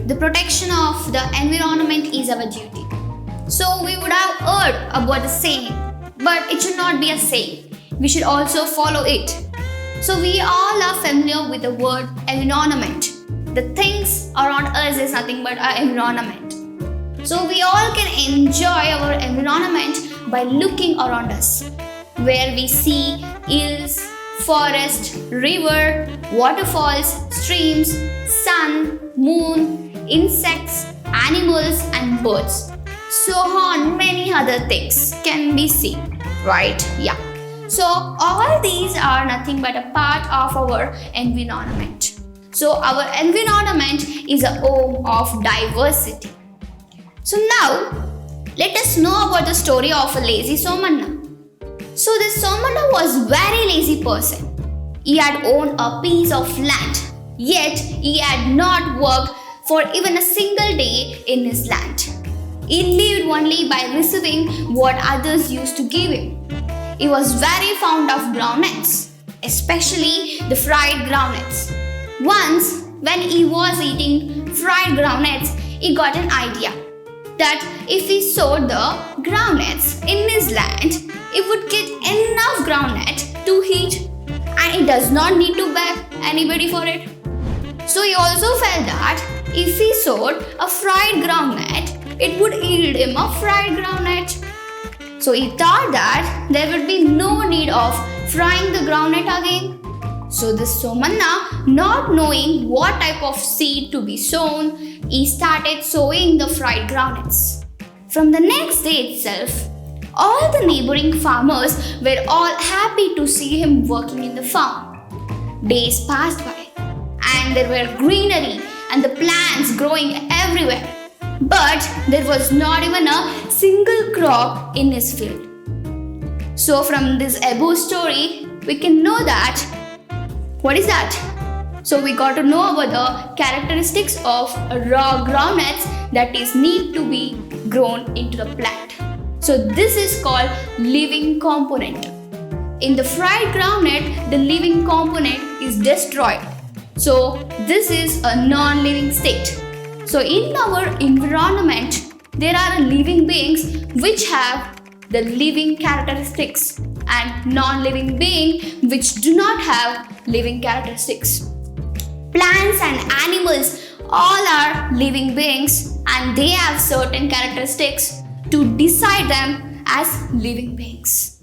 the protection of the environment is our duty. So we would have heard about the saying, but it should not be a saying. We should also follow it. So we all are familiar with the word environment. The things around us is nothing but our environment. So we all can enjoy our environment by looking around us, where we see hills, forest, river, waterfalls, streams, sun, moon, insects, animals and birds. So on many other things can be seen, right? Yeah. So all these are nothing but a part of our environment. So our environment is a home of diversity. So now let us know about the story of a lazy Somanna. So this Somanna was very lazy person. He had owned a piece of land, yet he had not worked for even a single day in his land. He lived only by receiving what others used to give him. He was very fond of groundnuts, especially the fried groundnuts. Once, when he was eating fried groundnuts, he got an idea that if he sowed the groundnuts in his land, he would get enough groundnut to eat and he does not need to beg anybody for it. So he also felt that if he sowed a fried groundnut, it would yield him a fried groundnut. So he thought that there would be no need of frying the groundnut again. So this Somanna, not knowing what type of seed to be sown, he started sowing the fried groundnuts. From the next day itself, all the neighboring farmers were all happy to see him working in the farm. Days passed by and there were greenery and the plants growing everywhere. But there was not even a single crop in his field. So from this above story, we can know that, what is that? So we got to know about the characteristics of raw groundnuts that is need to be grown into the plant. So this is called living component. In the fried groundnut, the living component is destroyed. So this is a non-living state. So in our environment, there are living beings which have the living characteristics and non-living beings which do not have living characteristics. Plants and animals all are living beings and they have certain characteristics to decide them as living beings.